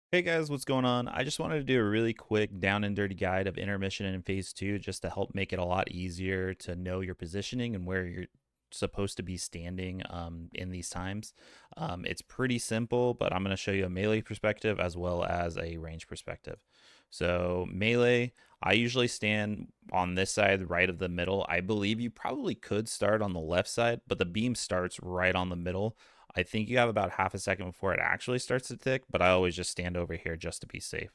Hey guys, what's going on? I just wanted to do a really quick down and dirty guide of intermission in phase two just to help make it a lot easier to know your positioning and where you're supposed to be standing in these times. It's pretty simple, but I'm going to show you a melee perspective as well as a range perspective. So, melee, I usually stand on this side, right of the middle. I believe you probably could start on the left side, but the beam starts right on the middle. I think you have about half a second before it actually starts to tick, but I always just stand over here just to be safe.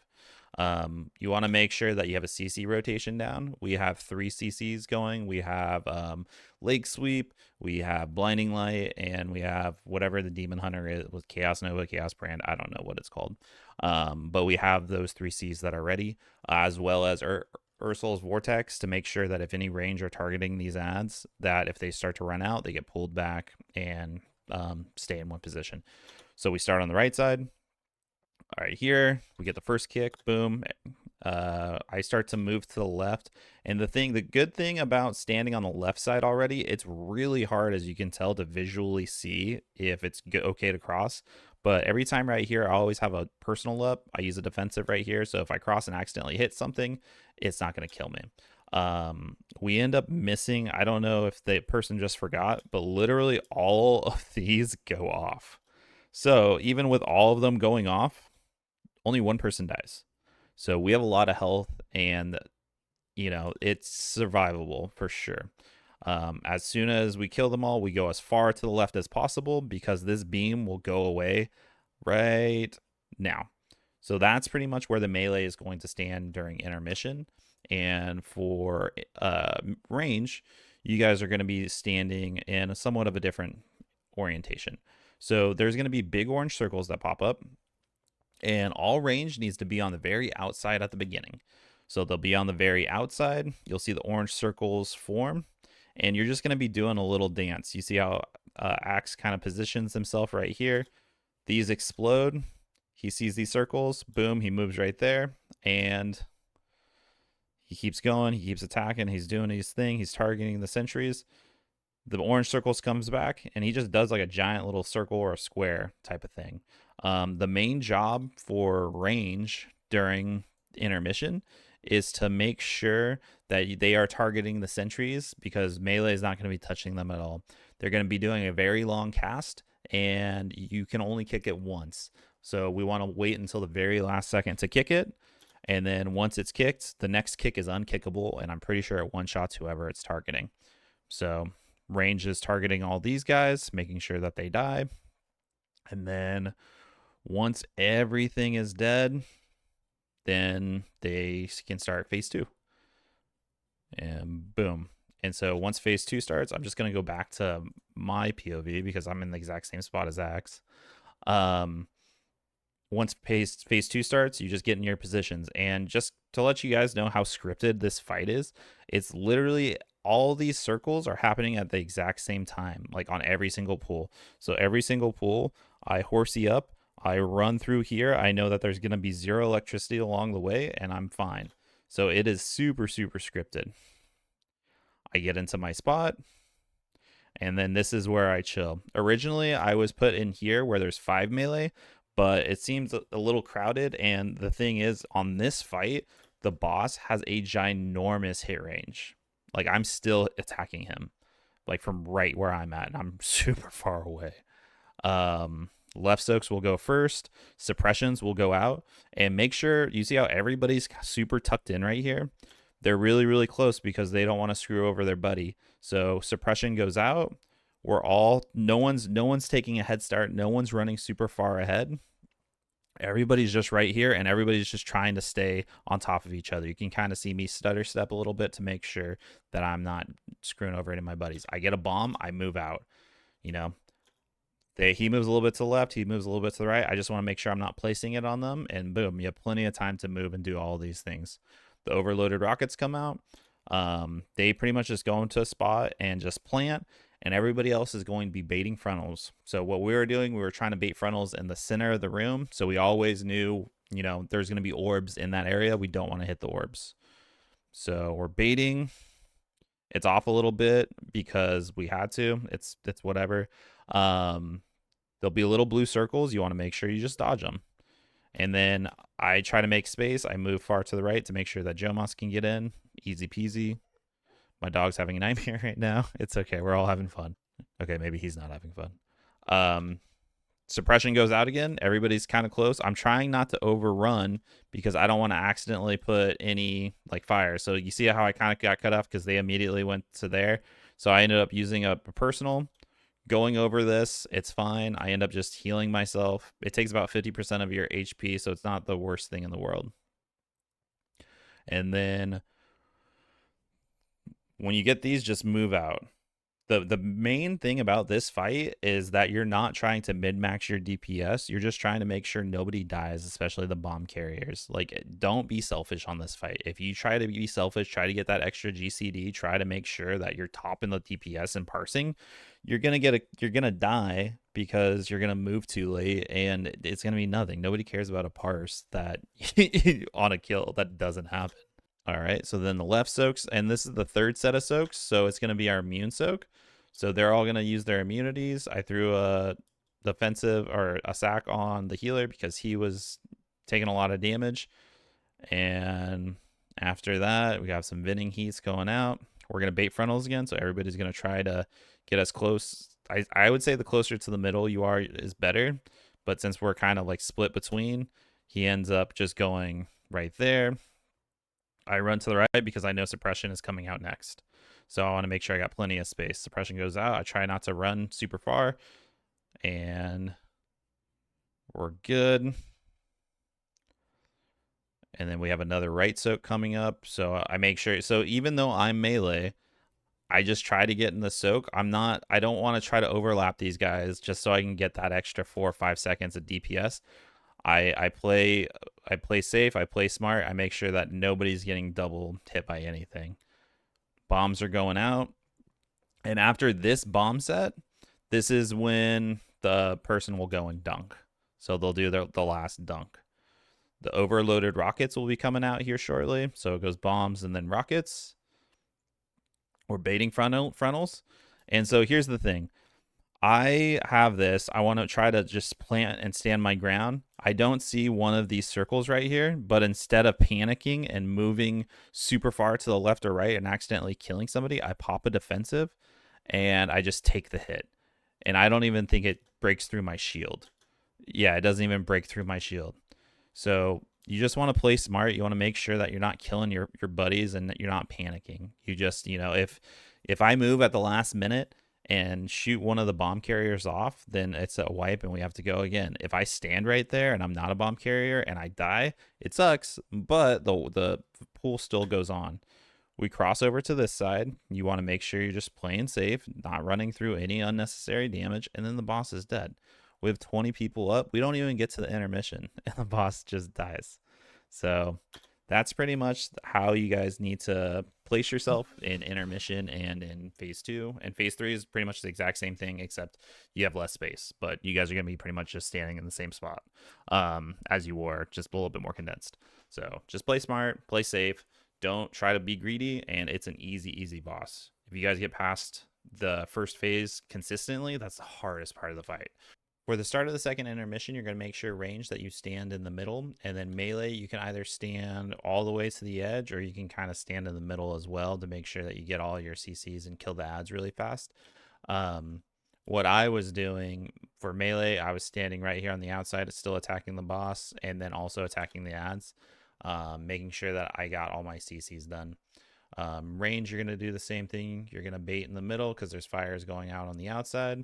You want to make sure that you have a CC rotation down. We have three CCs going. We have Lake Sweep, we have Blinding Light, and we have whatever the Demon Hunter is with Chaos Nova, Chaos Brand. I don't know what it's called. But we have those three Cs that are ready, as well as Ursul's Vortex to make sure that if any range are targeting these ads, that if they start to run out, they get pulled back and stay in one position. So we start on the right side. All right, here we get the first kick. Boom. I start to move to the left, and the good thing about standing on the left side already, it's really hard, as you can tell, to visually see if it's okay to cross. But every time right here, I always have a personal up. I use a defensive right here, so if I cross and accidentally hit something, it's not going to kill me. We end up missing. I don't know if the person just forgot, but literally all of these go off. So even with all of them going off, only one person dies. So we have a lot of health, and it's survivable for sure. As soon as we kill them all, we go as far to the left as possible because this beam will go away right now. So that's pretty much where the melee is going to stand during intermission. And for range, you guys are going to be standing in a somewhat of a different orientation. So there's going to be big orange circles that pop up, and all range needs to be on the very outside at the beginning. So they'll be on the very outside. You'll see the orange circles form, and you're just going to be doing a little dance. You see how Axe kind of positions himself right here. These explode. He sees these circles. Boom, he moves right there, and he keeps going. He keeps attacking. He's doing his thing. He's targeting the sentries. The orange circles comes back, and he just does like a giant little circle or a square type of thing. The main job for range during intermission is to make sure that they are targeting the sentries, because melee is not going to be touching them at all. They're going to be doing a very long cast, and you can only kick it once. So we want to wait until the very last second to kick it. And then once it's kicked, the next kick is unkickable, and I'm pretty sure it one shots whoever it's targeting. So range is targeting all these guys, making sure that they die. And then once everything is dead, then they can start phase two. And boom. And so once phase two starts, I'm just going to go back to my POV because I'm in the exact same spot as Axe. Once phase two starts, you just get in your positions. And just to let you guys know how scripted this fight is, it's literally all these circles are happening at the exact same time, like on every single pool. So every single pool, I horsey up, I run through here. I know that there's going to be zero electricity along the way, and I'm fine. So it is super, super scripted. I get into my spot, and then this is where I chill. Originally, I was put in here where there's 5 melee, but it seems a little crowded. And the thing is, on this fight, the boss has a ginormous hit range. Like, I'm still attacking him, like from right where I'm at, and I'm super far away. Left soaks will go first, suppressions will go out, and make sure you see how everybody's super tucked in right here. They're really, really close because they don't want to screw over their buddy. So suppression goes out. We're all no one's taking a head start. No one's running super far ahead. Everybody's just right here, and everybody's just trying to stay on top of each other. You can kind of see me stutter step a little bit to make sure that I'm not screwing over any of my buddies. I get a bomb, I move out. You know, he moves a little bit to the left, he moves a little bit to the right. I just want to make sure I'm not placing it on them, and boom, you have plenty of time to move and do all these things. The overloaded rockets come out. They pretty much just go into a spot and just plant, and everybody else is going to be baiting frontals. So what we were doing, we were trying to bait frontals in the center of the room, so we always knew, there's going to be orbs in that area. We don't want to hit the orbs. So we're baiting. It's off a little bit because we had to. It's whatever. There'll be little blue circles. You want to make sure you just dodge them. And then I try to make space. I move far to the right to make sure that Jomos can get in. Easy peasy. My dog's having a nightmare right now. It's okay. We're all having fun. Okay, maybe he's not having fun. Suppression goes out again. Everybody's kind of close. I'm trying not to overrun because I don't want to accidentally put any like fire. So you see how I kind of got cut off because they immediately went to there. So I ended up using a personal, going over this. It's fine. I end up just healing myself. It takes about 50% of your HP, so it's not the worst thing in the world. And then when you get these, just move out. The main thing about this fight is that you're not trying to min-max your DPS. You're just trying to make sure nobody dies, especially the bomb carriers. Like, don't be selfish on this fight. If you try to be selfish, try to get that extra GCD, try to make sure that you're top in the DPS and parsing, you're gonna die because you're gonna move too late and it's gonna be nothing. Nobody cares about a parse that on a kill that doesn't happen. All right, so then the left soaks, and this is the third set of soaks, so it's going to be our immune soak. So they're all going to use their immunities. I threw a defensive or a sack on the healer because he was taking a lot of damage. And after that, we have some venting heats going out. We're going to bait frontals again, so everybody's going to try to get as close. I would say the closer to the middle you are is better, but since we're kind of like split between, he ends up just going right there. I run to the right because I know suppression is coming out next. So I want to make sure I got plenty of space. Suppression goes out. I try not to run super far. And we're good. And then we have another right soak coming up. So I make sure. So even though I'm melee, I just try to get in the soak. I don't want to try to overlap these guys just so I can get that extra 4 or 5 seconds of DPS. I play safe, I play smart, I make sure that nobody's getting double hit by anything. Bombs are going out. And after this bomb set, this is when the person will go and dunk. So they'll do the last dunk. The overloaded rockets will be coming out here shortly. So it goes bombs and then rockets. We're baiting frontals. And so here's the thing. I have this. I want to try to just plant and stand my ground. I don't see one of these circles right here, but instead of panicking and moving super far to the left or right and accidentally killing somebody, I pop a defensive and I just take the hit. And I don't even think it breaks through my shield. Yeah, it doesn't even break through my shield. So you just want to play smart. You want to make sure that you're not killing your buddies and that you're not panicking. You just, if I move at the last minute and shoot one of the bomb carriers off, then it's a wipe and we have to go again. If I stand right there and I'm not a bomb carrier and I die, it sucks, but the pool still goes on. We cross over to this side. You want to make sure you're just playing safe, not running through any unnecessary damage, and then the boss is dead. We have 20 people up. We don't even get to the intermission and the boss just dies. So that's pretty much how you guys need to place yourself in intermission and in phase 2. And phase 3 is pretty much the exact same thing, except you have less space, but you guys are going to be pretty much just standing in the same spot as you were, just a little bit more condensed. So just play smart, play safe, don't try to be greedy, and it's an easy boss. If you guys get past the first phase consistently, that's the hardest part of the fight. For the start of the second intermission, you're going to make sure range that you stand in the middle, and then melee, you can either stand all the way to the edge or you can kind of stand in the middle as well to make sure that you get all your CCs and kill the ads really fast. What I was doing for melee, I was standing right here on the outside, still attacking the boss and then also attacking the ads, making sure that I got all my CCs done. Range, you're going to do the same thing. You're going to bait in the middle because there's fires going out on the outside.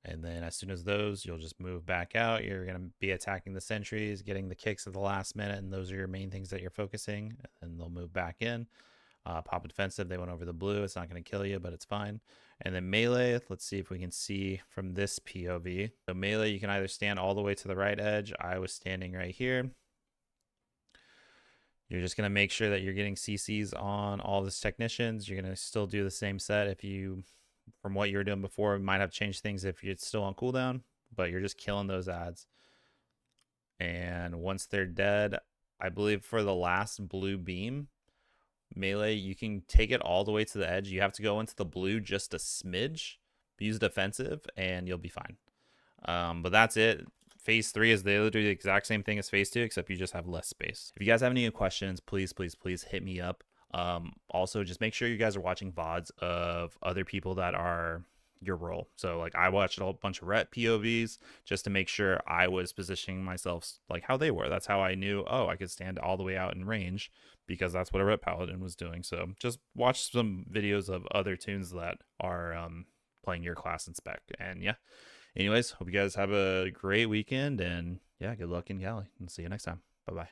And then as soon as those, you'll just move back out. You're going to be attacking the sentries, getting the kicks at the last minute, and those are your main things that you're focusing. And they'll move back in. Pop a defensive. They went over the blue. It's not going to kill you, but it's fine. And then melee, let's see if we can see from this POV. So melee, you can either stand all the way to the right edge. I was standing right here. You're just going to make sure that you're getting CCs on all these technicians. You're going to still do the same set if you... from what you were doing before, it might have changed things if it's still on cooldown, but you're just killing those ads. And once they're dead, I believe for the last blue beam, melee, you can take it all the way to the edge. You have to go into the blue just a smidge, use defensive, and you'll be fine. But that's it. phase 3 is they do the exact same thing as phase 2, except you just have less space. If you guys have any questions, please, please, please hit me up. Also, just make sure you guys are watching VODs of other people that are your role. So like I watched a whole bunch of Rhett POVs just to make sure I was positioning myself like how they were. That's how I knew, oh, I could stand all the way out in range, because that's what a Rhett Paladin was doing. So just watch some videos of other tunes that are playing your class and spec. And yeah, anyways, hope you guys have a great weekend, and yeah, good luck in Galley, and see you next time. Bye bye.